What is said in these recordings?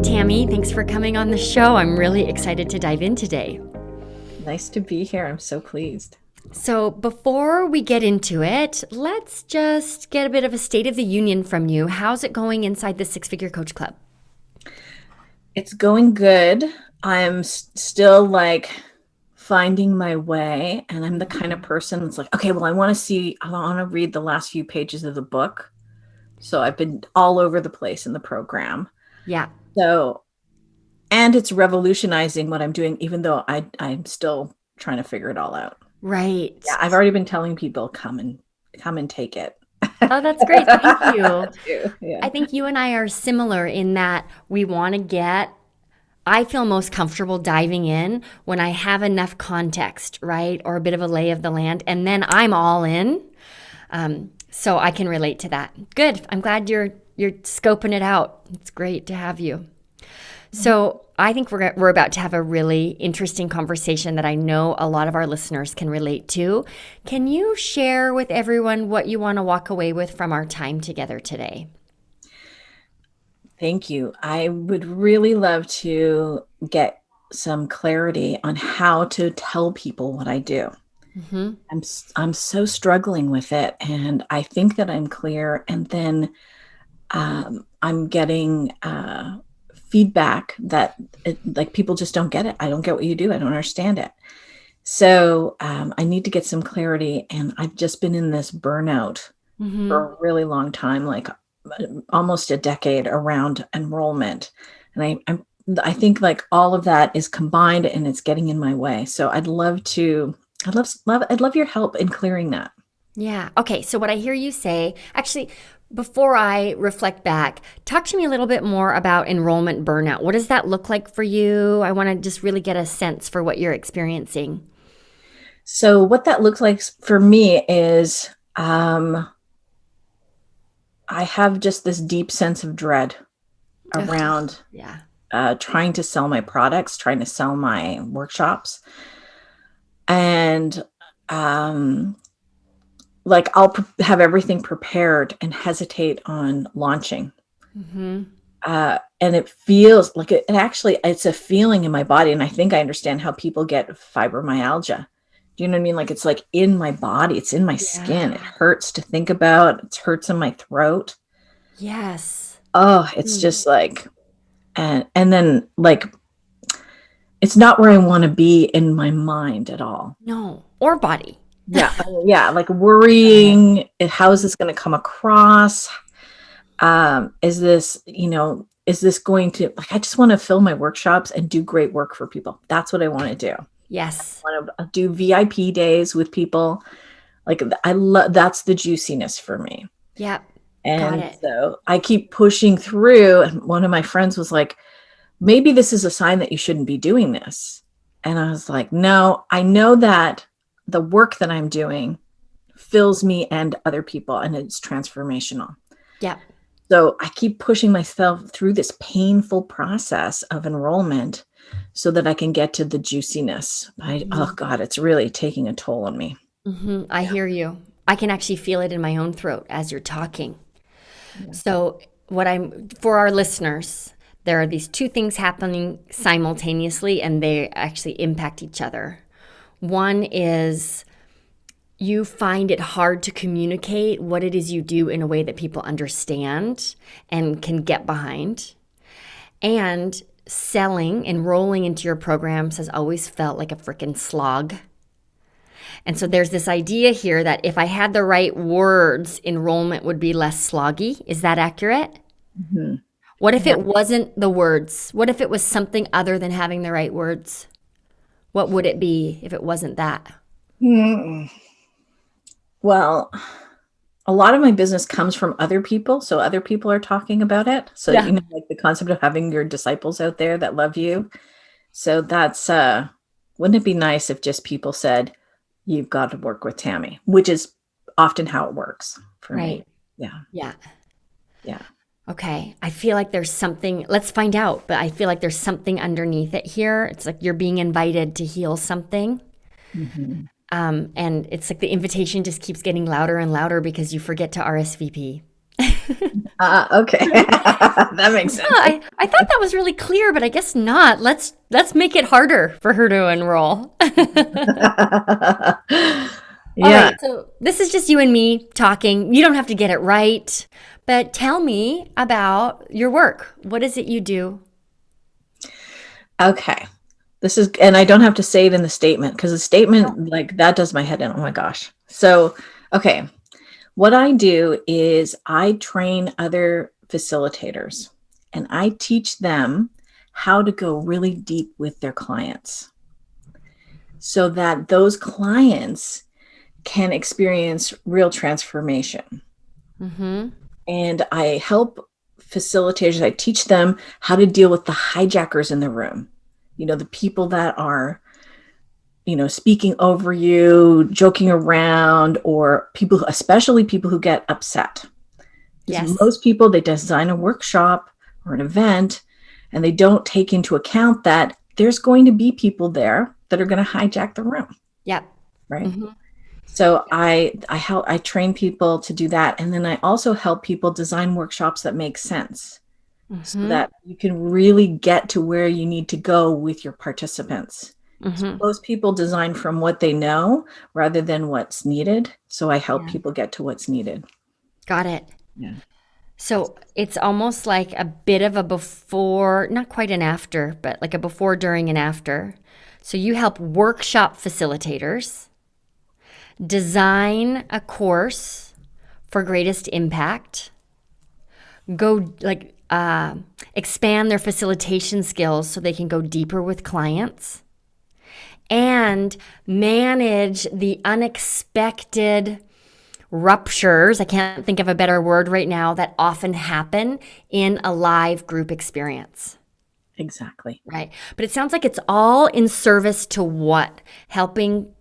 Tammy. Thanks for coming on the show. I'm really excited to dive in today. Nice to be here. I'm so pleased. So, before we get into it, let's just get a bit of a state of the union from you. How's it going inside the Six Figure Coach Club? It's going good. I'm still finding my way, and I'm the kind of person that's like, okay, well, I want to read the last few pages of the book. So I've been all over the place in the program. Yeah. So, and it's revolutionizing what I'm doing, even though I'm still trying to figure it all out. Right. Yeah, I've already been telling people, come and take it. Oh, that's great. Thank you. Yeah. I think you and I are similar in that I feel most comfortable diving in when I have enough context, right? Or a bit of a lay of the land, and then I'm all in. So I can relate to that. Good. I'm glad you're scoping it out. It's great to have you. So I think we're about to have a really interesting conversation that I know a lot of our listeners can relate to. Can you share with everyone what you want to walk away with from our time together today? Thank you. I would really love to get some clarity on how to tell people what I do. Mm-hmm. I'm so struggling with it, and I think that I'm clear, and then I'm getting feedback that people just don't get it. I don't get what you do. I don't understand it. So I need to get some clarity, and I've just been in this burnout for a really long time, almost a decade around enrollment, and I think all of that is combined, and it's getting in my way. So I'd love your help in clearing that. Yeah. Okay. So what I hear you say, actually, before I reflect back, talk to me a little bit more about enrollment burnout. What does that look like for you? I want to just really get a sense for what you're experiencing. So what that looks like for me is I have just this deep sense of dread around trying to sell my products, trying to sell my workshops. And I'll have everything prepared and hesitate on launching. Mm-hmm. And it feels like it's a feeling in my body. And I think I understand how people get fibromyalgia. Do you know what I mean? It's in my body, it's in my skin. It hurts to think about. It hurts in my throat. Yes. Oh, it's just and then it's not where I want to be in my mind at all. No, or body. Yeah. Worrying, how is this going to come across? Is this going to, I just want to fill my workshops and do great work for people. That's what I want to do. Yes. I want to do VIP days with people. That's the juiciness for me. Yep. And so I keep pushing through. And one of my friends was like, maybe this is a sign that you shouldn't be doing this. And I was like, no, I know that the work that I'm doing fills me and other people, and it's transformational. Yeah. So I keep pushing myself through this painful process of enrollment so that I can get to the juiciness. Oh God, it's really taking a toll on me. Mm-hmm. I hear you. I can actually feel it in my own throat as you're talking. Yeah. So for our listeners, there are these two things happening simultaneously, and they actually impact each other. One is you find it hard to communicate what it is you do in a way that people understand and can get behind. And enrolling into your programs has always felt like a freaking slog. And so there's this idea here that if I had the right words, enrollment would be less sloggy. Is that accurate? Mm-hmm. What if it wasn't the words? What if it was something other than having the right words? What would it be if it wasn't that? Well, a lot of my business comes from other people. So other people are talking about it. So, the concept of having your disciples out there that love you. So that's, wouldn't it be nice if just people said, you've got to work with Tammy, which is often how it works for me. Yeah. Yeah. Yeah. Okay. I feel like there's something, let's find out, but I feel like there's something underneath it here. It's like you're being invited to heal something. Mm-hmm. And it's like the invitation just keeps getting louder and louder because you forget to RSVP. Okay. That makes Yeah, sense. I thought that was really clear, but I guess not. Let's make it harder for her to enroll. All Yeah. right, so this is just you and me talking. You don't have to get it right, but tell me about your work. What is it you do? Okay. This is, and I don't have to say it in the statement because the statement, like, that does my head in. Oh my gosh. So, okay. What I do is I train other facilitators and I teach them how to go really deep with their clients so that those clients can experience real transformation. Mm-hmm. And I help facilitators, I teach them how to deal with the hijackers in the room, the people that are, speaking over you, joking around, or people, especially people who get upset. Because Yes. most people, they design a workshop or an event and they don't take into account that there's going to be people there that are going to hijack the room, Yep. right? Mm-hmm. So I train people to do that. And then I also help people design workshops that make sense so Mm-hmm. that you can really get to where you need to go with your participants. Mm-hmm. Most people design from what they know rather than what's needed. So I help Yeah. people get to what's needed. Got it. Yeah. So it's almost like a bit of a before, not quite an after, but like a before, during, and after. So you help workshop facilitators design a course for greatest impact, go like expand their facilitation skills so they can go deeper with clients, and manage the unexpected ruptures. I can't think of a better word right now that often happen in a live group experience. Exactly. Right. But it sounds like it's all in service to what? Helping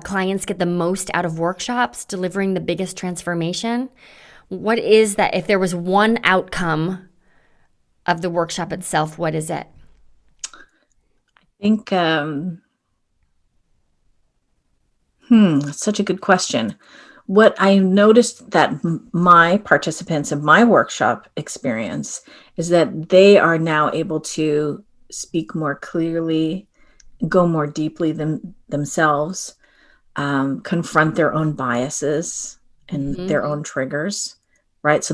clients get the most out of workshops, delivering the biggest transformation. What is that? If there was one outcome of the workshop itself, what is it? I think, that's such a good question. What I noticed that my participants in my workshop experience is that they are now able to speak more clearly, go more deeply themselves, confront their own biases and Mm-hmm. their own triggers, right? So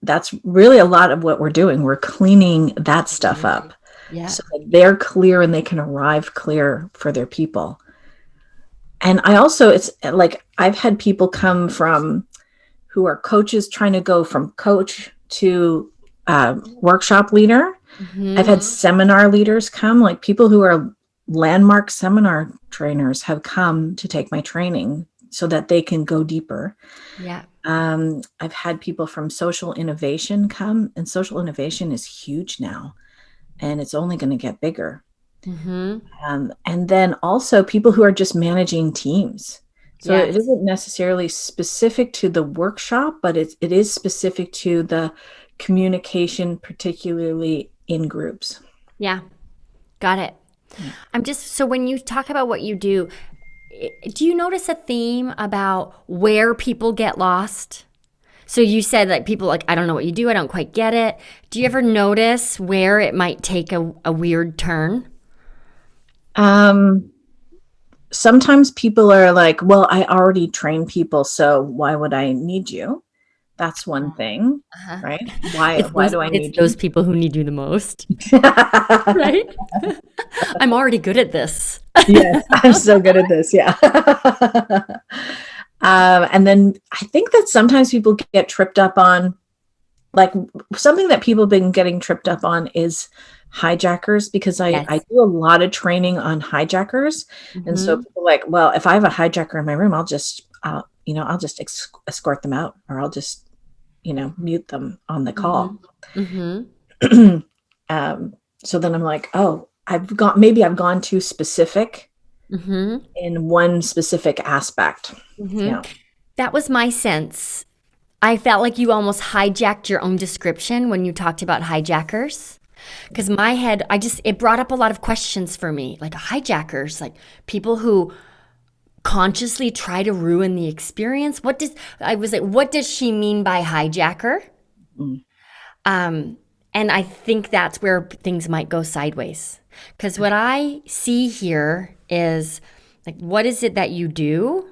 that's really a lot of what we're doing. We're cleaning that stuff up Yeah. so that they're clear and they can arrive clear for their people. And I also, it's like I've had people come from who are coaches trying to go from coach to workshop leader. I've Mm-hmm. had seminar leaders come, like people who are landmark seminar trainers have come to take my training so that they can go deeper. Yeah. I've had people from social innovation come, and social innovation is huge now, and it's only going to get bigger. Mm-hmm. And then also people who are just managing teams. So it Yes. isn't necessarily specific to the workshop, but it is specific to the communication, particularly in groups. Yeah. Got it. So when you talk about what you do you notice a theme about where people get lost? So you said that people like, I don't know what you do. I don't quite get it. Do you ever notice where it might take a weird turn? Sometimes people are like, well, I already train people, so why would I need you? That's one thing, Uh-huh. right? Why do I It's need those you? people who need you the most, right? I'm already good at this. Yes, I'm so good at this. Yeah. And then I think that sometimes people get tripped up on, like, something that people have been getting tripped up on is hijackers, because I Yes. do a lot of training on hijackers. And so Mm-hmm. people are like, well, if I have a hijacker in my room, I'll just escort them out, or I'll just, mute them on the call. Mm-hmm. Mm-hmm. So then I'm like, oh, maybe I've gone too specific Mm-hmm. in one specific aspect. Mm-hmm. Yeah. That was my sense. I felt like you almost hijacked your own description when you talked about hijackers. Because my head, it brought up a lot of questions for me, like hijackers, like people who consciously try to ruin the experience. What does she mean by hijacker? Mm. And I think that's where things might go sideways. Because what I see here is like, what is it that you do?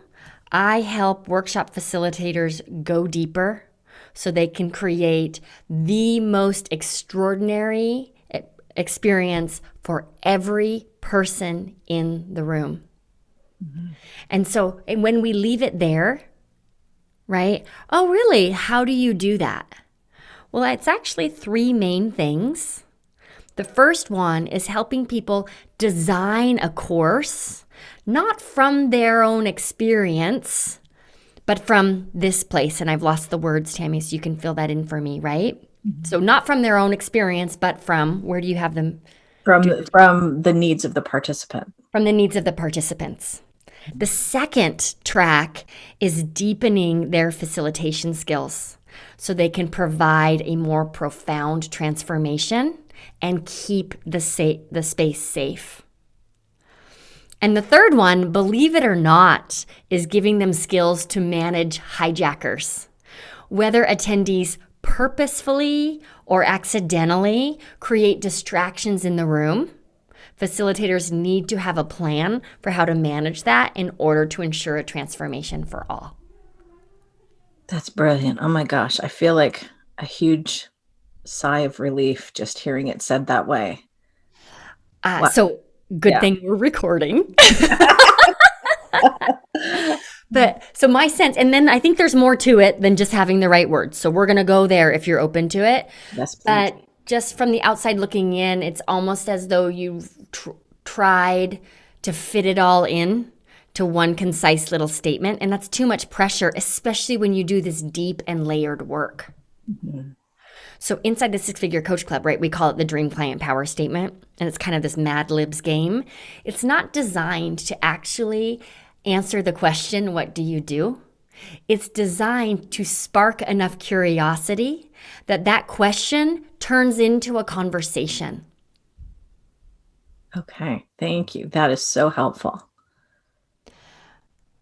I help workshop facilitators go deeper so they can create the most extraordinary experience for every person in the room. And so and when we leave it there, right? Oh, really? How do you do that? Well, it's actually three main things. The first one is helping people design a course, not from their own experience, but from this place. And I've lost the words, Tammy, so you can fill that in for me, right? So not from their own experience, but from, where do you have them? From the needs of the participant. From the needs of the participants. The second track is deepening their facilitation skills so they can provide a more profound transformation and keep the space safe. And the third one, believe it or not, is giving them skills to manage hijackers. Whether attendees purposefully or accidentally create distractions in the room, facilitators need to have a plan for how to manage that in order to ensure a transformation for all. That's brilliant. Oh my gosh. I feel like a huge sigh of relief just hearing it said that way. Wow. So good thing we're recording. But so my sense, and then I think there's more to it than just having the right words. So we're going to go there if you're open to it. Yes, please. But just from the outside looking in, it's almost as though you've tried to fit it all in to one concise little statement. And that's too much pressure, especially when you do this deep and layered work. Mm-hmm. So inside the Six Figure Coach Club, right, we call it the Dream Client Power Statement. And it's kind of this Mad Libs game. It's not designed to actually answer the question, what do you do? It's designed to spark enough curiosity that that question turns into a conversation. Okay, thank you. That is so helpful.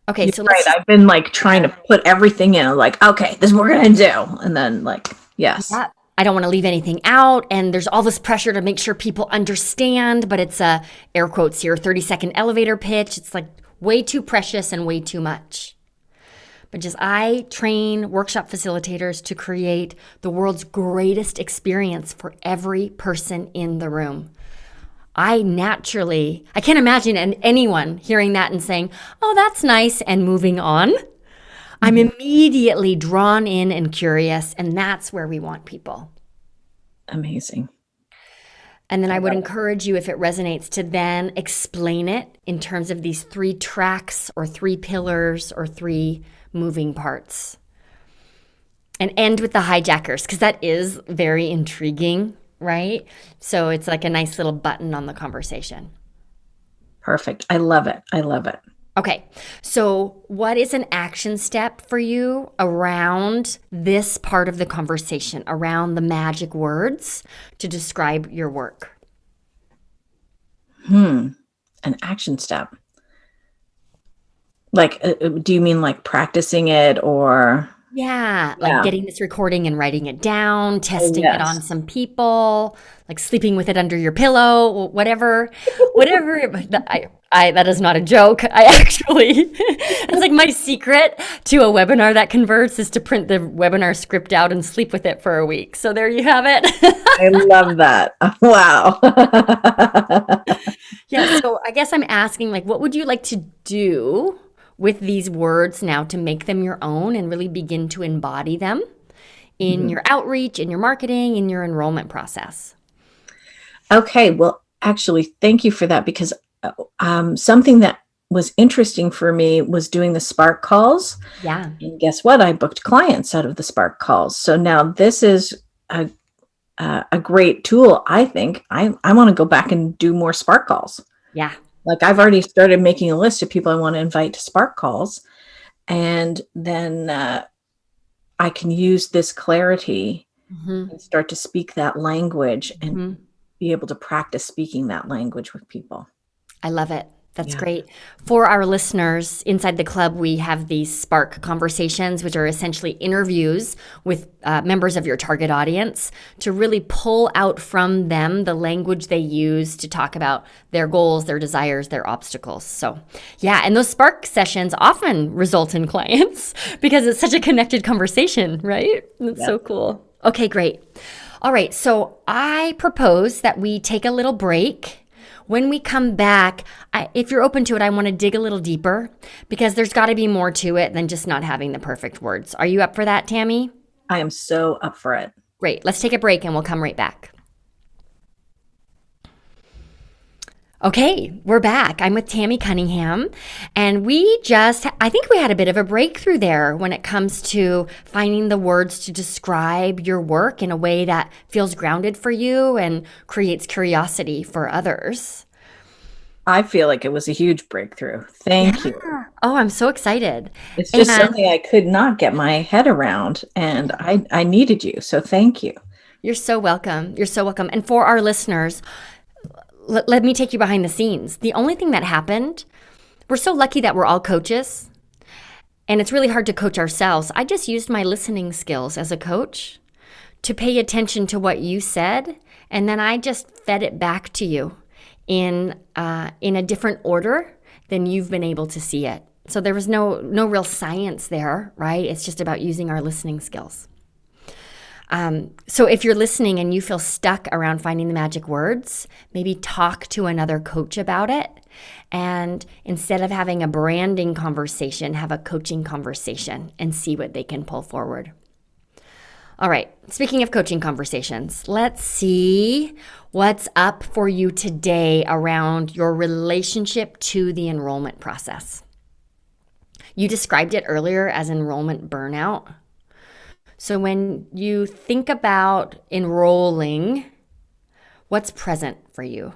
Okay, You're so right. I've been like trying to put everything in. Like, okay, this is what we're gonna do, and then like, yes. Yeah, I don't want to leave anything out, and there's all this pressure to make sure people understand, but it's a air quotes here 30-second elevator pitch. It's like way too precious and way too much. But just I train workshop facilitators to create the world's greatest experience for every person in the room. I can't imagine anyone hearing that and saying, oh, that's nice, and moving on. I'm immediately drawn in and curious, and that's where we want people. Amazing. And then I would encourage you, if it resonates, to then explain it in terms of these three tracks or three pillars or three moving parts. And end with the hijackers, because that is very intriguing, right? So it's like a nice little button on the conversation. Perfect. I love it. I love it. Okay, so what is an action step for you around this part of the conversation, around the magic words to describe your work? An action step. Like, do you mean like practicing it or? Yeah, like getting this recording and writing it down, testing it on some people, like sleeping with it under your pillow, whatever. That is not a joke. I actually, it's like my secret to a webinar that converts is to print the webinar script out and sleep with it for a week. So there you have it. I love that. Wow. Yeah, so I guess I'm asking, like, what would you like to do with these words now to make them your own and really begin to embody them in your outreach, in your marketing, in your enrollment process? Okay, well, actually, thank you for that, because something that was interesting for me was doing the Spark calls. Yeah. And guess what? I booked clients out of the Spark calls. So now this is a great tool. I think I want to go back and do more Spark calls. Yeah. Like, I've already started making a list of people I want to invite to Spark calls. And then I can use this clarity and start to speak that language and be able to practice speaking that language with people. I love it. That's Yeah. great. For our listeners inside the club, we have these Spark conversations, which are essentially interviews with members of your target audience to really pull out from them the language they use to talk about their goals, their desires, their obstacles. So, yeah, and those Spark sessions often result in clients because it's such a connected conversation, right? That's so cool. Okay, great. All right, so I propose that we take a little break. When we come back, if you're open to it, I want to dig a little deeper because there's got to be more to it than just not having the perfect words. Are you up for that, Tammy? I am so up for it. Great. Let's take a break and we'll come right back. Okay, we're back. I'm with Tammy Cunningham, and I think we had a bit of a breakthrough there when it comes to finding the words to describe your work in a way that feels grounded for you and creates curiosity for others. I feel like it was a huge breakthrough. Thank you. Oh, I'm so excited. It's just And something I could not get my head around, and I needed you. So thank you. you're so welcome. You're so welcome. And for our listeners, let me take you behind the scenes. The only thing that happened, we're so lucky that we're all coaches, and it's really hard to coach ourselves. I just used my listening skills as a coach to pay attention to what you said, and then I just fed it back to you in a different order than you've been able to see it. So there was no real science there, right? It's just about using our listening skills. So if you're listening and you feel stuck around finding the magic words, maybe talk to another coach about it. And instead of having a branding conversation, have a coaching conversation and see what they can pull forward. All right, speaking of coaching conversations, let's see what's up for you today around your relationship to the enrollment process. You described it earlier as enrollment burnout. So when you think about enrolling, what's present for you?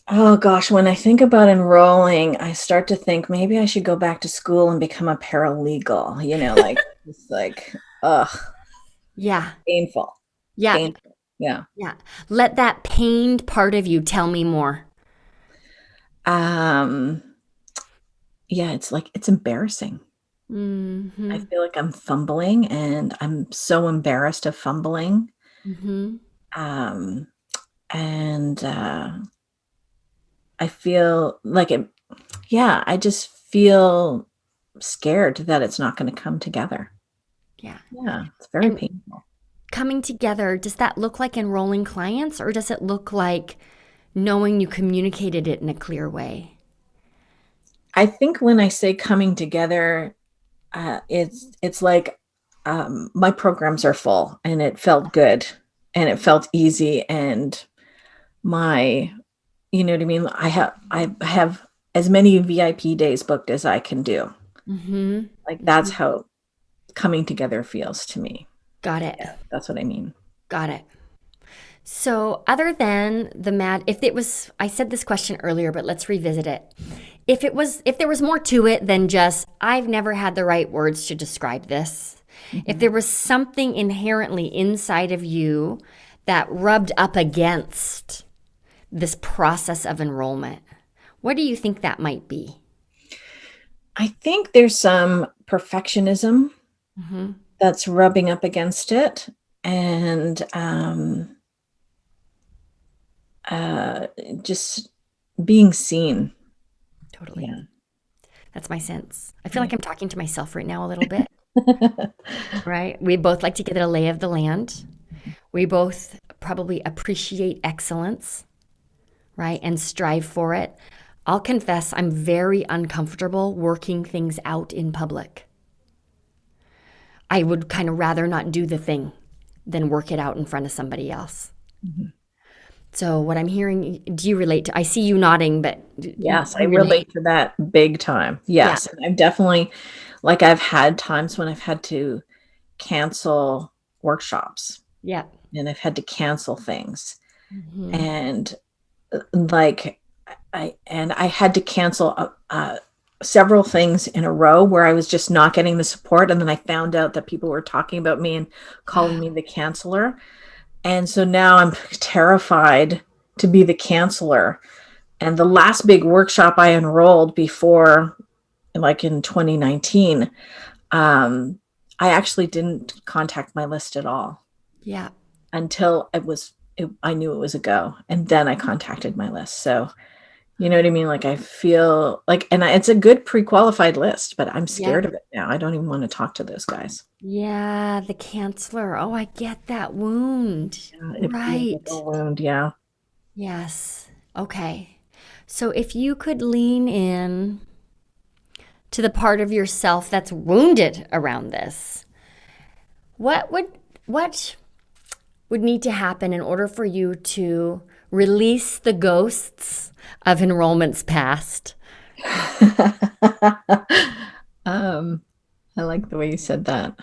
Oh gosh, when I think about enrolling, I start to think maybe I should go back to school and become a paralegal, it's like, ugh, Yeah. painful. Yeah. Painful. Yeah. Yeah. Let that pained part of you tell me more. Yeah, it's embarrassing. Mm-hmm. I feel like I'm fumbling and I'm so embarrassed of fumbling. Mm-hmm. And I feel like I just feel scared that it's not going to come together. Yeah. Yeah, it's very painful. Coming together, does that look like enrolling clients, or does it look like knowing you communicated it in a clear way? I think when I say coming together, it's like my programs are full and it felt good and it felt easy, and you know what I mean? I have as many VIP days booked as I can do. Mm-hmm. Like that's how coming together feels to me. Got it. Yeah, that's what I mean. Got it. So other than I said this question earlier, but let's revisit it. If there was more to it than just, I've never had the right words to describe this. Mm-hmm. If there was something inherently inside of you that rubbed up against this process of enrollment, what do you think that might be? I think there's some perfectionism that's rubbing up against it, and just being seen. Totally. Yeah. That's my sense. I feel like I'm talking to myself right now a little bit. Right? We both like to get a lay of the land. We both probably appreciate excellence, right? And strive for it. I'll confess, I'm very uncomfortable working things out in public. I would kind of rather not do the thing than work it out in front of somebody else. Mm-hmm. So what I'm hearing, do you relate to? I see you nodding, but yes, I relate to that big time. Yes, yeah. I've definitely, I've had times when I've had to cancel workshops. Yeah, and I've had to cancel things, mm-hmm. and I had to cancel several things in a row where I was just not getting the support, and then I found out that people were talking about me and calling me the canceller. And so now I'm terrified to be the canceller And the last big workshop I enrolled before, like in 2019, I actually didn't contact my list at all Yeah. until I knew it was a go. And then I contacted my list. So, you know what I mean? Like I feel like, it's a good pre-qualified list, but I'm Yeah. scared of it now. I don't even want to talk to those guys. Yeah, the canceller. Oh, I get that wound. It feels like a Right. wound. Yeah. Yes. Okay. So if you could lean in to the part of yourself that's wounded around this, what would need to happen in order for you to release the ghosts of enrollments past? um, I like the way you said that.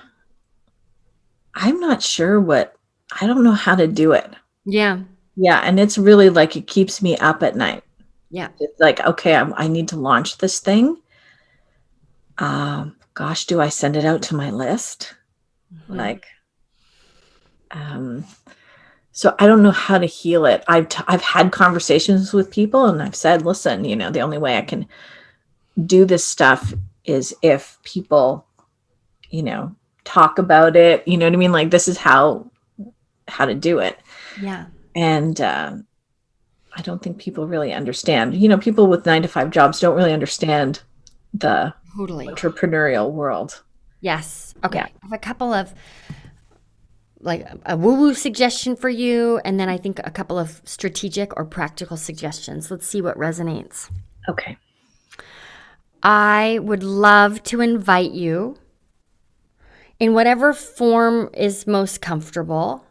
I'm not sure I don't know how to do it. Yeah. Yeah. And it's really like it keeps me up at night. Yeah. It's like, okay, I need to launch this thing. Gosh, do I send it out to my list? Mhm. Like, so I don't know how to heal it. I've had conversations with people and I've said, listen, the only way I can do this stuff is if people, talk about it. You know what I mean? Like this is how to do it. Yeah. And I don't think people really understand. People with 9-to-5 jobs don't really understand the Totally. entrepreneurial world. Yes. Okay. Yeah. I have a couple of like a woo-woo suggestion for you, and then I think a couple of strategic or practical suggestions. Let's see what resonates. Okay. I would love to invite you in whatever form is most comfortable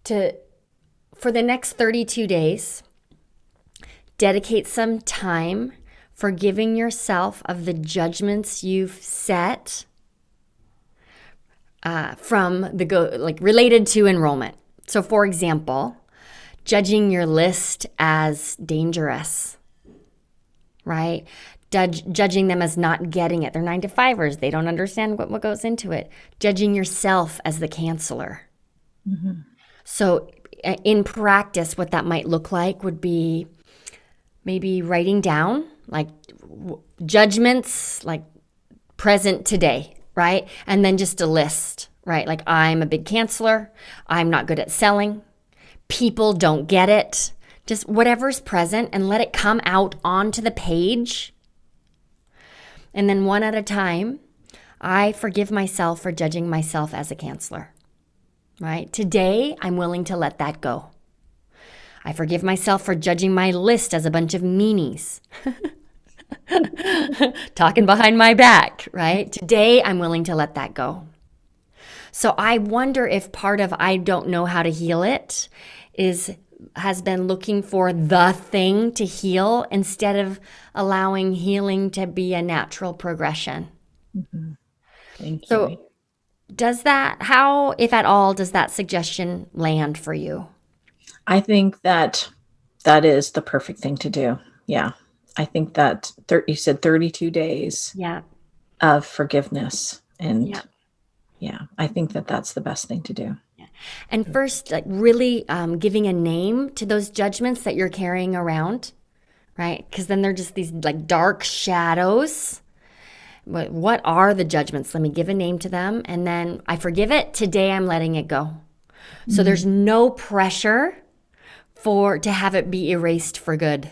for the next 32 days, dedicate some time forgiving yourself of the judgments you've set related to enrollment. So, for example, judging your list as dangerous, right? Judging them as not getting it. They're 9-to-5ers. They don't understand what goes into it. Judging yourself as the canceller. Mm-hmm. So, in practice, what that might look like would be maybe writing down like judgments, like present today, right? And then just a list, right? Like I'm a big canceller. I'm not good at selling. People don't get it. Just whatever's present and let it come out onto the page. And then one at a time, I forgive myself for judging myself as a canceller, right? Today, I'm willing to let that go. I forgive myself for judging my list as a bunch of meanies. Talking behind my back, right? Today, I'm willing to let that go. So I wonder if part of I don't know how to heal it has been looking for the thing to heal instead of allowing healing to be a natural progression. Mm-hmm. Thank you. So how, if at all, does that suggestion land for you? I think that is the perfect thing to do. Yeah. I think that you said 32 days of forgiveness. And yeah, I think that that's the best thing to do. Yeah. And first, like really giving a name to those judgments that you're carrying around, right? Because then they're just these like dark shadows. What are the judgments? Let me give a name to them. And then I forgive it. Today, I'm letting it go. Mm-hmm. So there's no pressure to have it be erased for good.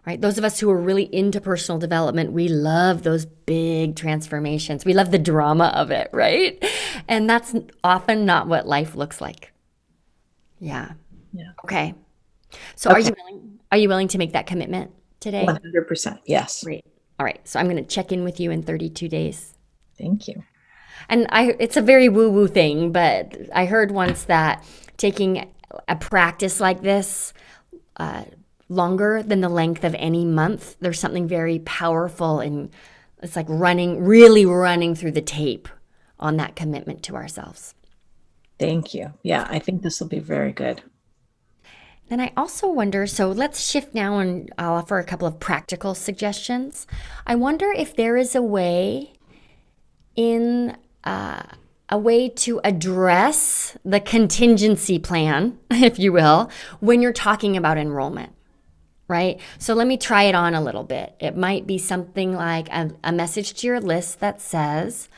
Right? Those of us who are really into personal development, we love those big transformations. We love the drama of it, right? And that's often not what life looks like. Yeah. Okay. So Okay. Are you willing to make that commitment today? 100%. Yes. Great. All right. So I'm going to check in with you in 32 days. Thank you. And it's a very woo-woo thing, but I heard once that taking a practice like this, longer than the length of any month, there's something very powerful, and it's like really running through the tape on that commitment to ourselves. Thank you. Yeah, I think this will be very good. Then I also wonder, so let's shift now and I'll offer a couple of practical suggestions. I wonder if there is a way to address the contingency plan, if you will, when you're talking about enrollment. right? So let me try it on a little bit. It might be something like a message to your list that says,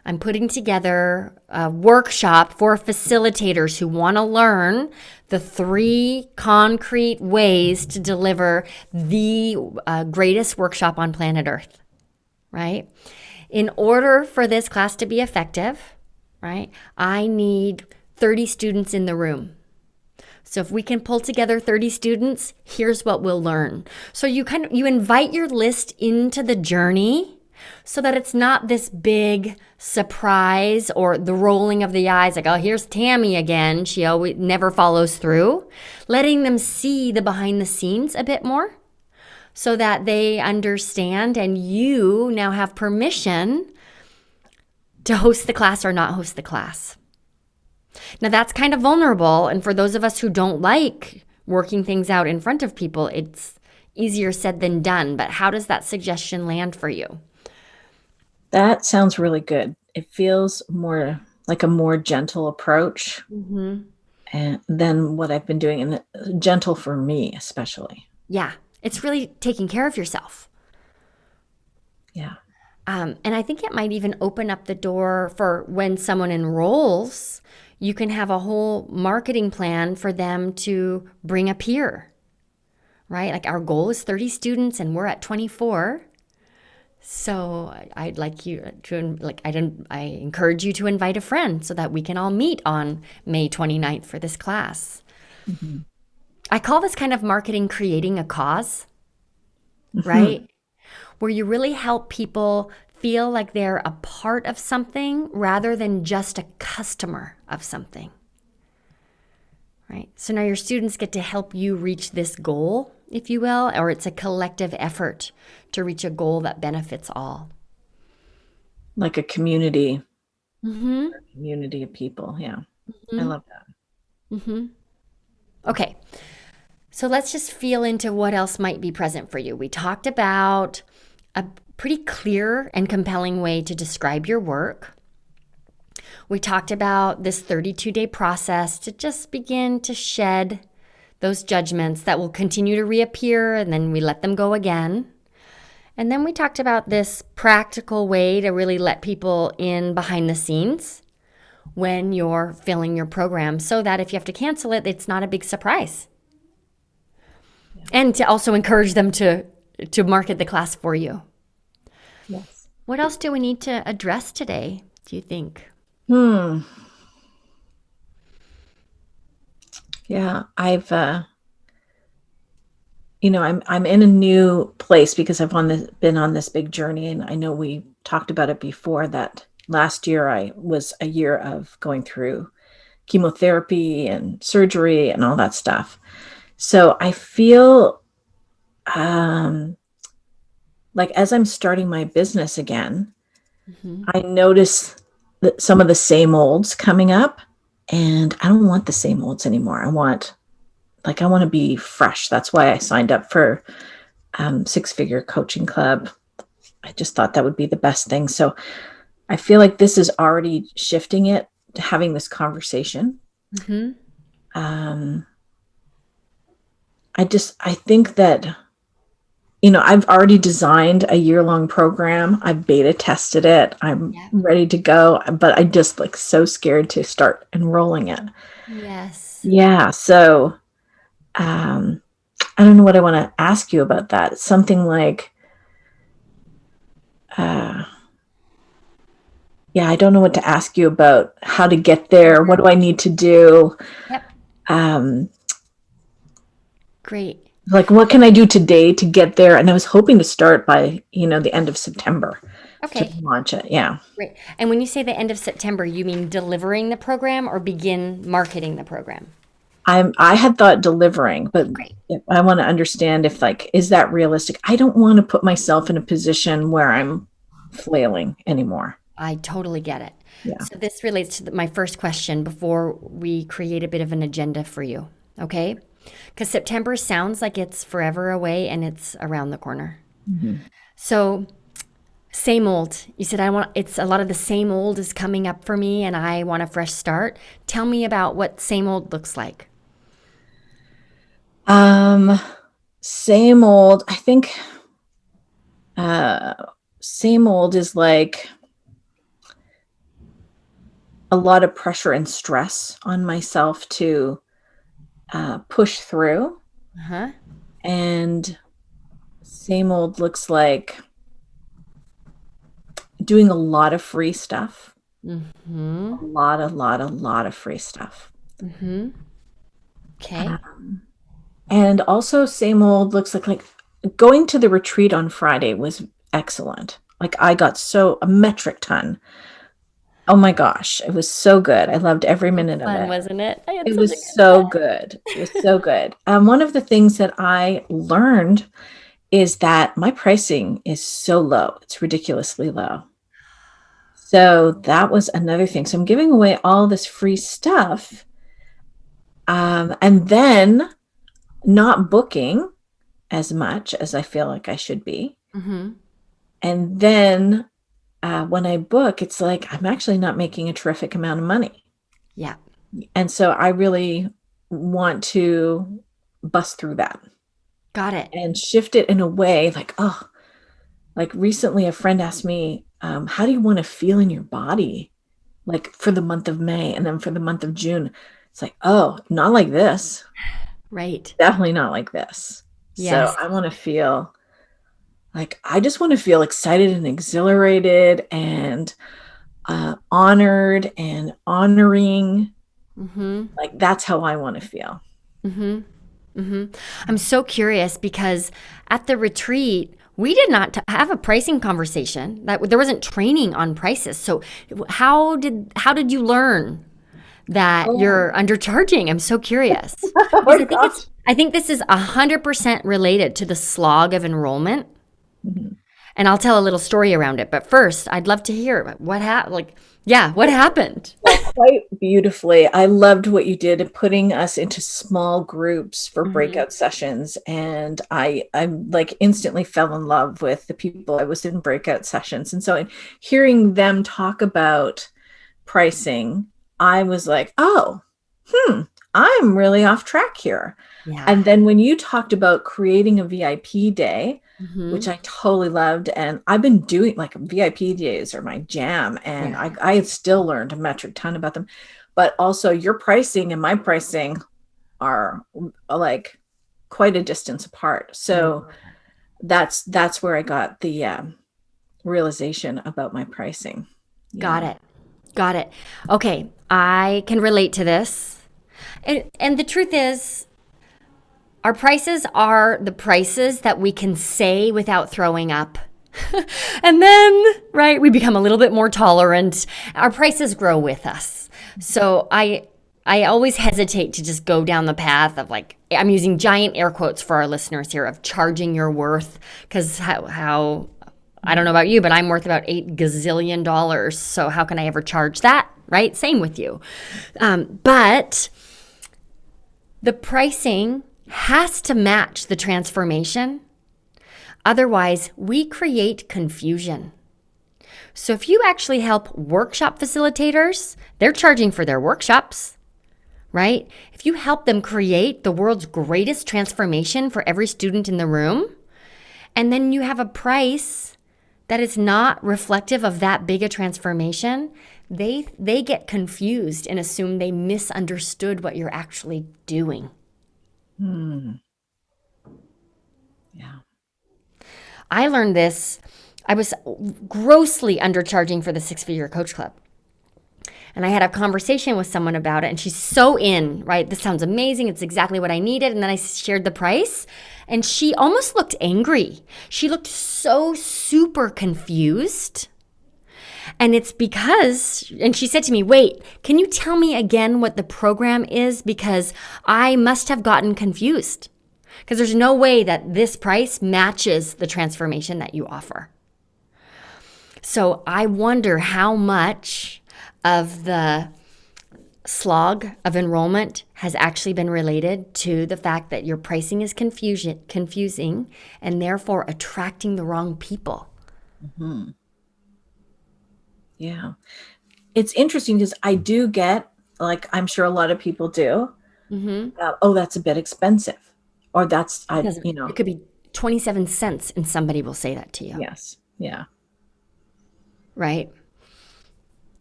I'm putting together a workshop for facilitators who want to learn the 3 concrete ways to deliver the greatest workshop on planet Earth, right? In order for this class to be effective, right, I need 30 students in the room. So if we can pull together 30 students, here's what we'll learn. So you invite your list into the journey so that it's not this big surprise or the rolling of the eyes like, oh, here's Tammy again. She always never follows through. Letting them see the behind the scenes a bit more so that they understand and you now have permission to host the class or not host the class. Now that's kind of vulnerable, and for those of us who don't like working things out in front of people, it's easier said than done. But how does that suggestion land for you? That sounds really good. It feels more like a more gentle approach than what I've been doing, and gentle for me especially. Yeah, it's really taking care of yourself. Yeah. And I think it might even open up the door for when someone enrolls, you can have a whole marketing plan for them to bring a peer, right? Like our goal is 30 students and we're at 24. So I'd like you to, I encourage you to invite a friend so that we can all meet on May 29th for this class. Mm-hmm. I call this kind of marketing creating a cause, right? Where you really help people feel like they're a part of something rather than just a customer of something, right? So now your students get to help you reach this goal, if you will, or it's a collective effort to reach a goal that benefits all. Like a community, a community of people. Yeah, I love that. Okay, so let's just feel into what else might be present for you. We talked about a pretty clear and compelling way to describe your work. We talked about this 32-day process to just begin to shed those judgments that will continue to reappear, and then we let them go again. And then we talked about this practical way to really let people in behind the scenes when you're filling your program so that if you have to cancel it, it's not a big surprise. Yeah. And to also encourage them to market the class for you. Yes. What else do we need to address today, do you think? Yeah, I've, I'm in a new place because I've been on this big journey, and I know we talked about it before that last year I was a year of going through chemotherapy and surgery and all that stuff. So I feel like as I'm starting my business again, I notice that some of the same olds coming up, and I don't want the same olds anymore. I want to be fresh. That's why I signed up for Six Figure Coaching Club. I just thought that would be the best thing. So I feel like this is already shifting it to having this conversation. I think that, I've already designed a year-long program. I've beta tested it. I'm ready to go, but I just so scared to start enrolling it. Yes. Yeah. So, I don't know what I want to ask you about that. Something like, I don't know what to ask you about how to get there. What do I need to do? Yep. Great. What can I do today to get there? And I was hoping to start by, the end of September. Okay. To launch it. Yeah. Great. And when you say the end of September, you mean delivering the program or begin marketing the program? I had thought delivering, but I want to understand if is that realistic? I don't want to put myself in a position where I'm flailing anymore. I totally get it. Yeah. So this relates to my first question before we create a bit of an agenda for you. Okay. Because September sounds like it's forever away and it's around the corner. So same old. You said it's a lot of the same old is coming up for me and I want a fresh start. Tell me about what same old looks like. same old. I think uh, same old is like a lot of pressure and stress on myself to push through. Uh-huh. And same old looks like doing a lot of free stuff. Mm-hmm. A lot of free stuff. Mm-hmm. Okay. And also same old looks like going to the retreat on Friday was excellent. Like I got a metric ton. Oh my gosh, it was so good. I loved every minute of Fun, it. wasn't it? I had It such a was good so time. good. It was so good. One of the things that I learned is that my pricing is so low. It's ridiculously low. So that was another thing. So I'm giving away all this free stuff, and then not booking as much as I feel like I should be. Mm-hmm. And then when I book, it's like I'm actually not making a terrific amount of money. Yeah. And so I really want to bust through that Got it. and shift it in a way like, oh, like recently a friend asked me, how do you want to feel in your body? Like for the month of May and then for the month of June. It's like, oh, not like this. Right. Definitely not like this. So Yes. I want to feel like I just want to feel excited and exhilarated and honored and honoring. Mm-hmm. Like that's how I want to feel. Mm-hmm. Mm-hmm. I'm so curious because at the retreat, we did not have a pricing conversation. That there wasn't training on prices. So how did you learn that Oh, you're undercharging? I'm so curious oh because my gosh. I think this is 100% related to the slog of enrollment. Mhm. And I'll tell a little story around it. But first, I'd love to hear what happened. Like, yeah, what happened? Well, quite beautifully. I loved what you did in putting us into small groups for Hmm. breakout sessions. And I like instantly fell in love with the people I was in breakout sessions. And so in hearing them talk about pricing, I was like, oh, I'm really off track here. Yeah. And then when you talked about creating a VIP day, which Hmm. I totally loved, and I've been doing like VIP days are my jam, and Yeah. I had still learned a metric ton about them. But also your pricing and my pricing are like quite a distance apart. Mm. So that's where I got the realization about my pricing. Got Yeah. it. Got it. Okay. I can relate to this. And the truth is, our prices are the prices that we can say without throwing up. And then, right, we become a little bit more tolerant. Our prices grow with us. So I always hesitate to just go down the path of like I'm using giant air quotes for our listeners here of charging your worth because how I don't know about you, but I'm worth about $8 gazillion. So how can I ever charge that? Right? Same with you. But the pricing has to match the transformation. Otherwise, we create confusion. So if you actually help workshop facilitators, they're charging for their workshops, right? If you help them create the world's greatest transformation for every student in the room, and then you have a price that is not reflective of that big a transformation, they get confused and assume they misunderstood what you're actually doing. Hmm. Yeah. I learned this. I was grossly undercharging for the Six-Figure Coach Club. And I had a conversation with someone about it, and she's so in, right? This sounds amazing. It's exactly what I needed. And then I shared the price, and she almost looked angry. She looked so super confused. And it's because, and she said to me, wait, can you tell me again what the program is? Because I must have gotten confused. Because there's no way that this price matches the transformation that you offer. So I wonder how much of the slog of enrollment has actually been related to the fact that your pricing is confusing and therefore attracting the wrong people. Hmm. Yeah. It's interesting because I do get, like, I'm sure a lot of people do, Mm-hmm. oh, that's a bit expensive. or that's, Because it could be 27 cents and somebody will say that to you. yes. Yeah. Right?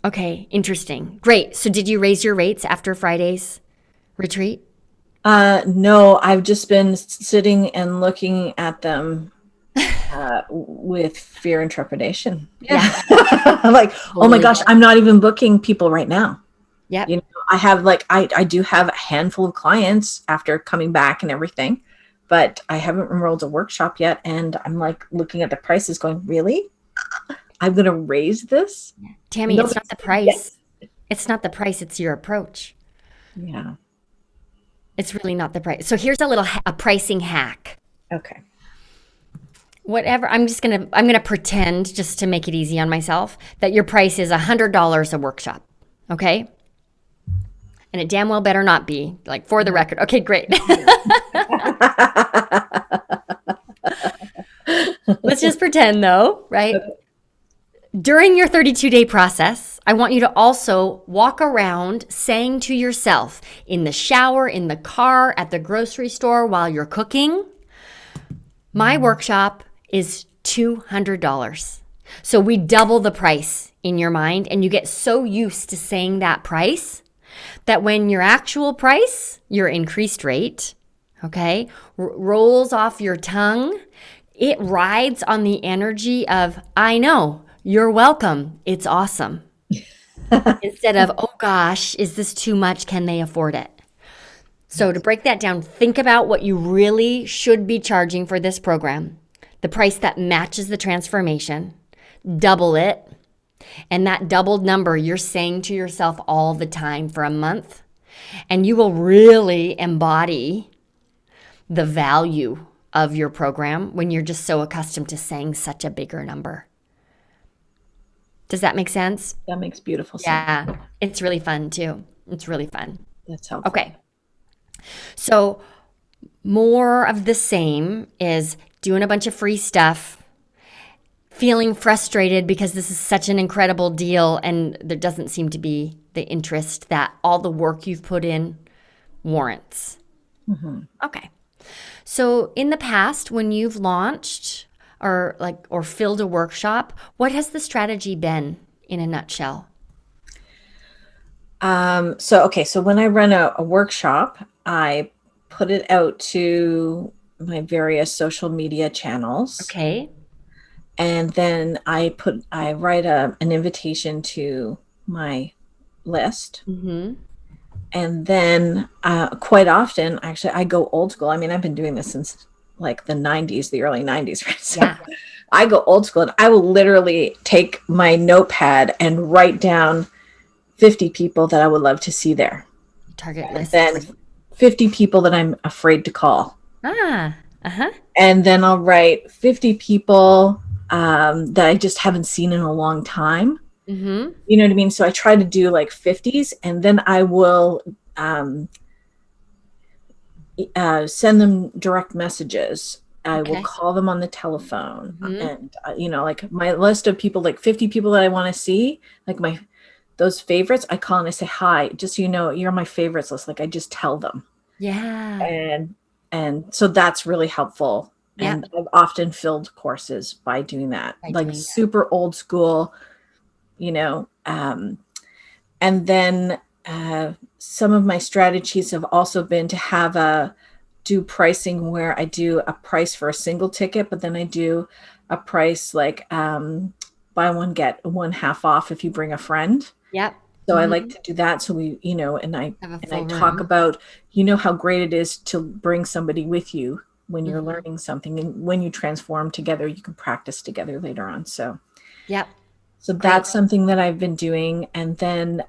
Okay, interesting. Great. So did you raise your rates after Friday's retreat? No, I've just been sitting and looking at them with fear and trepidation. Yeah. I'm like, oh my Totally. gosh, I'm not even booking people right now. Yep. You know, I have I do have a handful of clients after coming back and everything, but I haven't enrolled a workshop yet. And I'm like looking at the prices going, really? I'm going to raise this? Tammy, No, it's not the price. It's not the price, it's your approach. yeah. It's really not the price. So here's a pricing hack. Okay. Whatever, I'm gonna pretend, just to make it easy on myself, that your price is $100 a workshop. Okay? And it damn well better not be, like, for the record. Okay, great. Let's just pretend though, right? Okay. During your 32-day process, I want you to also walk around saying to yourself, in the shower, in the car, at the grocery store, while you're cooking, my workshop is $200. So we double the price in your mind, and you get so used to saying that price that when your actual price, your increased rate, okay, rolls off your tongue, it rides on the energy of, I know, you're welcome, it's awesome. Instead of, oh gosh, is this too much? Can they afford it? So to break that down, think about what you really should be charging for this program, the price that matches the transformation, double it, and that doubled number you're saying to yourself all the time for a month, and you will really embody the value of your program when you're just so accustomed to saying such a bigger number. Does that make sense? That makes beautiful sense. Yeah, it's really fun too. It's really fun. That's helpful. Okay. So more of the same is doing a bunch of free stuff, feeling frustrated because this is such an incredible deal and there doesn't seem to be the interest that all the work you've put in warrants. Mm-hmm. Okay. So in the past, when you've launched or filled a workshop, what has the strategy been in a nutshell? So when I run a workshop, I put it out to my various social media channels. Okay. And then I write an invitation to my list. Mm-hmm. And then quite often, actually, I go old school. I mean, I've been doing this since like the early 90s, right? So Yeah. I go old school and I will literally take my notepad and write down 50 people that I would love to see there. Target list. Then 50 people that I'm afraid to call. Uh-huh. And then I'll write 50 people that I just haven't seen in a long time. Mm-hmm. You know what I mean? So I try to do like 50s, and then I will send them direct messages. I will call them on the telephone. And, like my list of people, like 50 people that I want to see, like those favorites, I call and I say, hi, just so you know, you're on my favorites list. Like I just tell them. Yeah. And so that's really helpful. Yeah. And I've often filled courses by doing that, super old school, and then some of my strategies have also been to do pricing where I do a price for a single ticket, but then I do a price like buy one, get one half off if you bring a friend. Yep. So I like to do that. So we, and I talk about, how great it is to bring somebody with you when you're learning something, and when you transform together, you can practice together later on. So, yep. So that's something that I've been doing. And then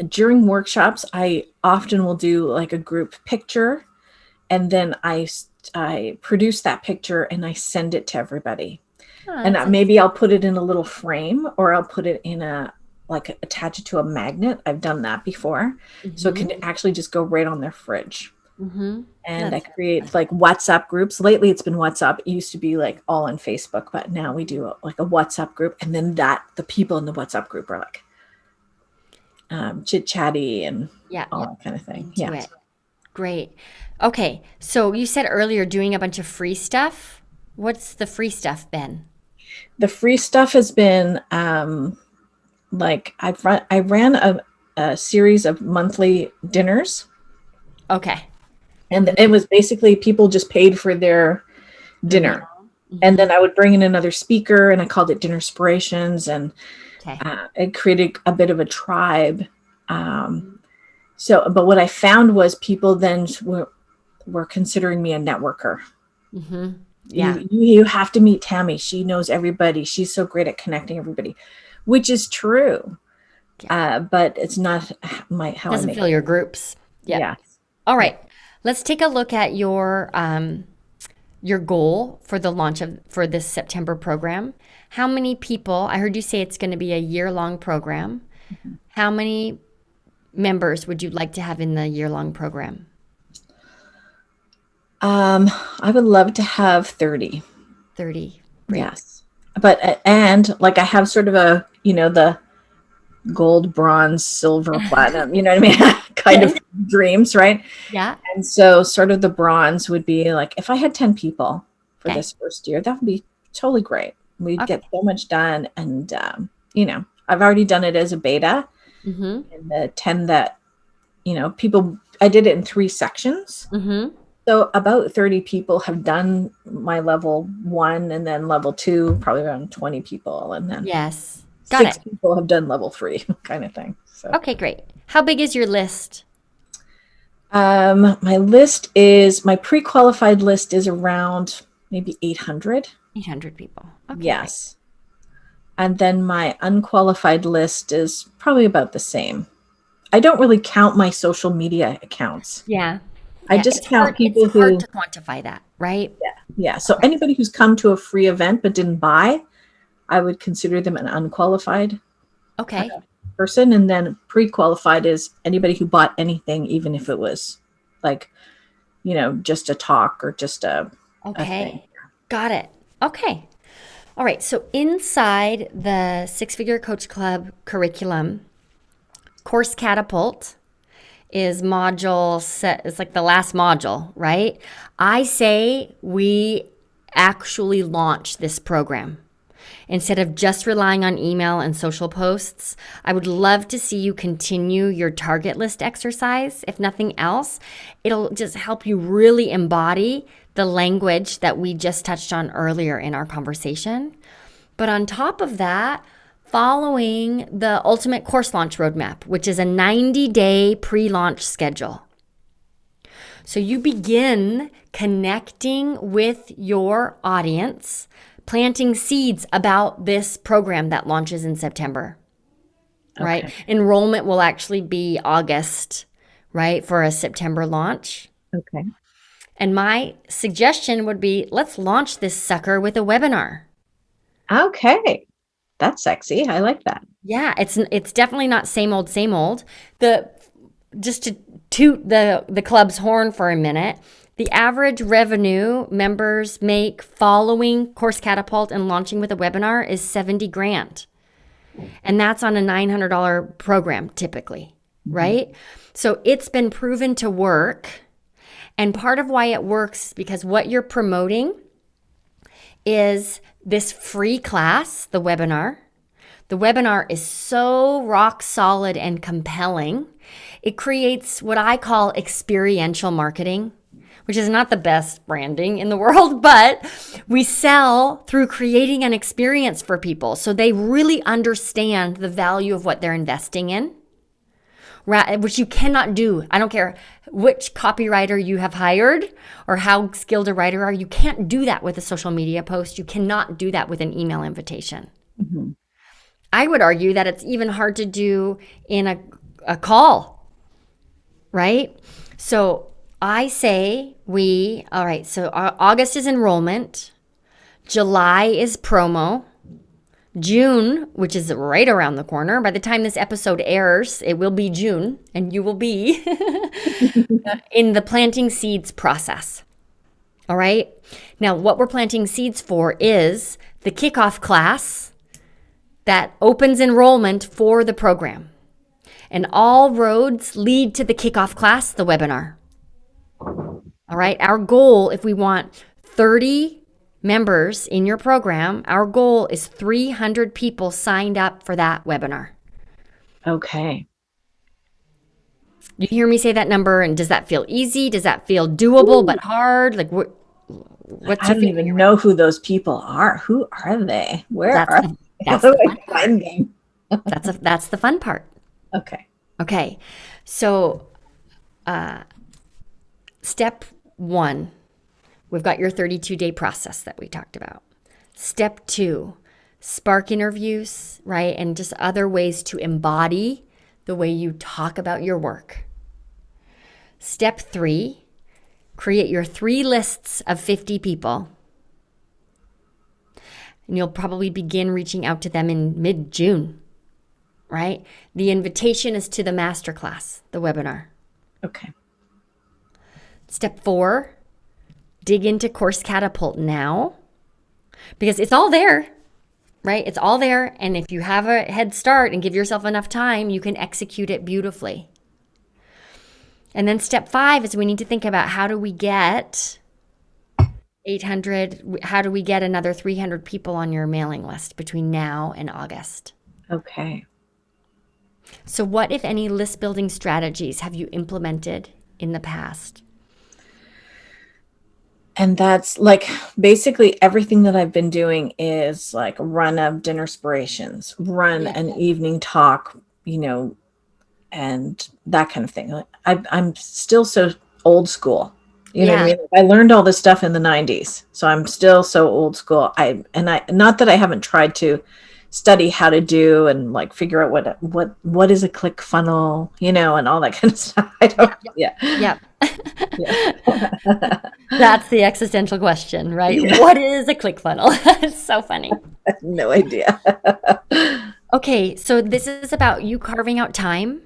during workshops, I often will do like a group picture, and then I produce that picture and I send it to everybody. And maybe I'll put it in a little frame, or I'll put it in attach it to a magnet. I've done that before. So it can actually just go right on their fridge. And I create like WhatsApp groups. Lately it's been WhatsApp. It used to be like all on Facebook, but now we do like a WhatsApp group. And then the people in the WhatsApp group are like chit chatty and all that kind of thing. Yeah. Great. Okay. So you said earlier doing a bunch of free stuff. What's the free stuff been? The free stuff has been like I ran a series of monthly dinners, Okay. and it was basically people just paid for their dinner. And then I would bring in another speaker, and I called it Dinner Inspirations, and Okay. it created a bit of a tribe. But what I found was people then were considering me a networker. Yeah. You have to meet Tammy. She knows everybody. She's so great at connecting everybody, which is true. But it's not how I Doesn't make fill it. your groups. Yep. Yeah. All right. Let's take a look at your goal for the launch for this September program. How many people, I heard you say it's going to be a year-long program. How many members would you like to have in the year-long program? I would love to have 30. 30. Great. Yes. But, and like I have sort of a, the gold, bronze, silver, platinum, you know what I mean? Kind of dreams, right? Yeah. And so sort of the bronze would be like, if I had 10 people for this first year, that would be totally great. We'd get so much done. And, I've already done it as a beta. And the 10 that, people, I did it in 3 sections. So about 30 people have done my level 1, and then level 2, probably around 20 people. And then Yes. 6 people have done level 3 kind of thing. So. Okay, great. How big is your list? My pre-qualified list is around maybe 800. 800 people. Okay. Yes. And then my unqualified list is probably about the same. I don't really count my social media accounts. Yeah. I just count people who... It's hard to quantify that, right? Yeah. So anybody who's come to a free event but didn't buy, I would consider them an unqualified person. And then pre-qualified is anybody who bought anything, even if it was like, just a talk or just a thing. Got it. Okay. All right. So inside the Six Figure Coach Club curriculum, Course Catapult is module set. It's like the last module, right? I say we actually launch this program. Instead of just relying on email and social posts, I would love to see you continue your target list exercise. If nothing else, it'll just help you really embody the language that we just touched on earlier in our conversation. But on top of that, following the Ultimate Course Launch Roadmap, which is a 90-day pre-launch schedule. So you begin connecting with your audience, planting seeds about this program that launches in September, right? Enrollment will actually be August, right, for a September launch. Okay. And my suggestion would be, let's launch this sucker with a webinar. Okay. That's sexy. I like that. Yeah, it's definitely not same old, same old. Just to toot the club's horn for a minute, the average revenue members make following Course Catapult and launching with a webinar is $70,000. And that's on a $900 program typically, right? So it's been proven to work. And part of why it works is because what you're promoting is this free class, the webinar. The webinar is so rock solid and compelling. It creates what I call experiential marketing, which is not the best branding in the world, but we sell through creating an experience for people so they really understand the value of what they're investing in, right? Which you cannot do. I don't care which copywriter you have hired or how skilled a writer are. You can't do that with a social media post. You cannot do that with an email invitation. I would argue that it's even hard to do in a call, right? So I say all right, so August is enrollment, July is promo, June, which is right around the corner. By the time this episode airs, it will be June, and you will be in the planting seeds process. All right? Now, what we're planting seeds for is the kickoff class that opens enrollment for the program. And all roads lead to the kickoff class, the webinar. All right. Our goal, if we want 30 members in your program, our goal is 300 people signed up for that webinar. Okay. You hear me say that number, and does that feel easy? Does that feel doable but hard? Like what's I your don't feeling? even know who those people are. Who are they? Where That's are the, they? that's How the do fun I find them? part. That's the fun part. Okay. Okay. So step 1, we've got your 32-day process that we talked about. Step 2, spark interviews, right? And just other ways to embody the way you talk about your work. Step 3, create your 3 lists of 50 people. And you'll probably begin reaching out to them in mid-June, right? The invitation is to the masterclass, the webinar. Okay. Step 4, dig into Course Catapult now, because it's all there, right? It's all there. And if you have a head start and give yourself enough time, you can execute it beautifully. And then step 5 is we need to think about how do we get 800, how do we get another 300 people on your mailing list between now and August? Okay. So what, if any, list building strategies have you implemented in the past? And that's like basically everything that I've been doing is like run of dinnerspirations, run an evening talk, and that kind of thing. Like, I'm still so old school. You know what I mean? I learned all this stuff in the 90s. So I'm still so old school. Not that I haven't tried to study how to do and like figure out what is a click funnel, and all that kind of stuff. I don't. Yeah. Yeah. That's the existential question, right? Yeah. What is a click funnel? It's so funny. I have no idea. Okay, so this is about you carving out time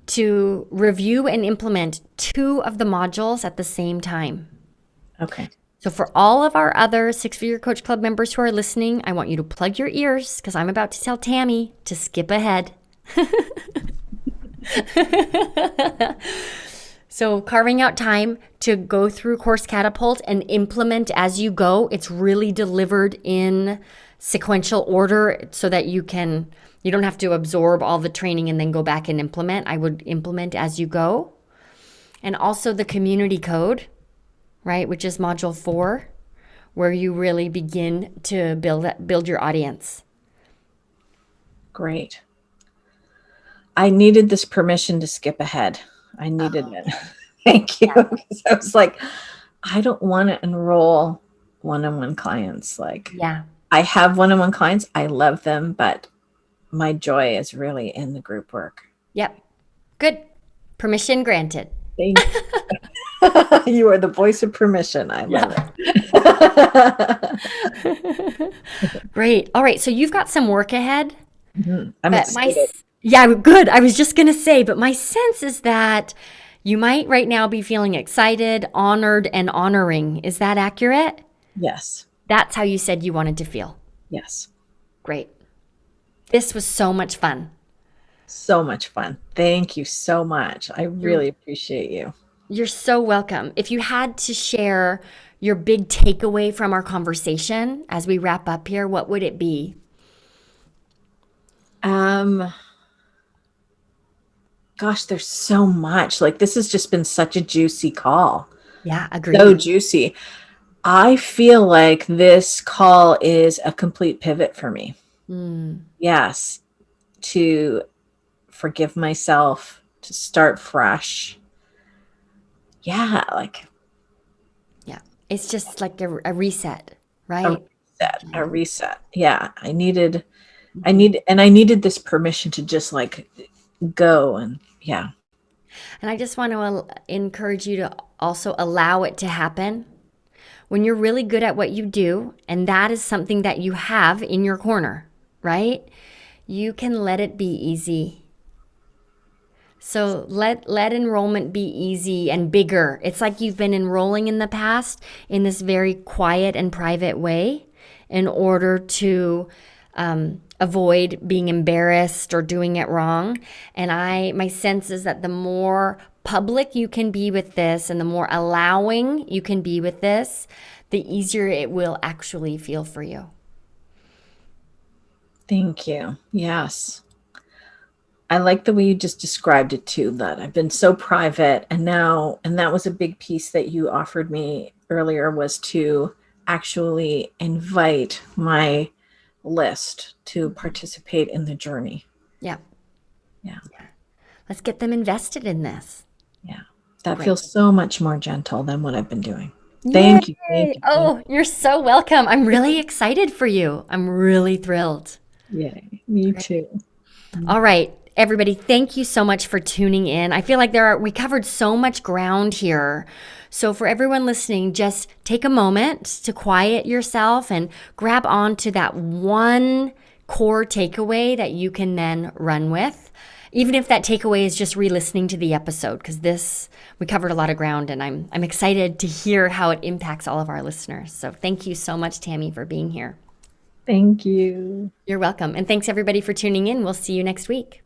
to review and implement 2 of the modules at the same time. Okay. So for all of our other 6-Figure Coach Club members who are listening, I want you to plug your ears because I'm about to tell Tammy to skip ahead. So carving out time to go through Course Catapult and implement as you go. It's really delivered in sequential order so that you don't have to absorb all the training and then go back and implement. I would implement as you go. And also the community code, right, which is module 4, where you really begin to build your audience. Great. I needed this permission to skip ahead. I needed it. Thank you. Yeah. Because I was like, I don't want to enroll one-on-one clients. Yeah. I have one-on-one clients. I love them, but my joy is really in the group work. Yep. Good. Permission granted. Thank you. You are the voice of permission. I love it. Great. All right. So you've got some work ahead. Mm-hmm. I'm excited. Yeah, good. I was just going to say, but my sense is that you might right now be feeling excited, honored, and honoring. Is that accurate? Yes. That's how you said you wanted to feel. Yes. Great. This was so much fun. So much fun. Thank you so much. I really appreciate you. You're so welcome. If you had to share your big takeaway from our conversation as we wrap up here, what would it be? Gosh, there's so much. Like, this has just been such a juicy call. Yeah, agreed. So juicy. I feel like this call is a complete pivot for me. Yes. To forgive myself, to start fresh. Yeah. It's just like a reset, right? A reset. Yeah. I needed this permission to just go and yeah. And I just want to encourage you to also allow it to happen. When you're really good at what you do, and that is something that you have in your corner, right? You can let it be easy. So let enrollment be easy and bigger. It's like you've been enrolling in the past in this very quiet and private way in order to avoid being embarrassed or doing it wrong. And my sense is that the more public you can be with this and the more allowing you can be with this, the easier it will actually feel for you. Thank you. Yes. I like the way you just described it too, that I've been so private and that was a big piece that you offered me earlier, was to actually invite my list to participate in the journey. Yeah. Yeah. Let's get them invested in this. Yeah. That Great. feels so much more gentle than what I've been doing. Thank you. Thank you. Oh, you're so welcome. I'm really excited for you. I'm really thrilled. Yay. Me too. All right, everybody, thank you so much for tuning in. I feel like we covered so much ground here. So for everyone listening, just take a moment to quiet yourself and grab onto that one core takeaway that you can then run with. Even if that takeaway is just re-listening to the episode, because we covered a lot of ground, and I'm excited to hear how it impacts all of our listeners. So thank you so much, Tammy, for being here. Thank you. You're welcome. And thanks everybody for tuning in. We'll see you next week.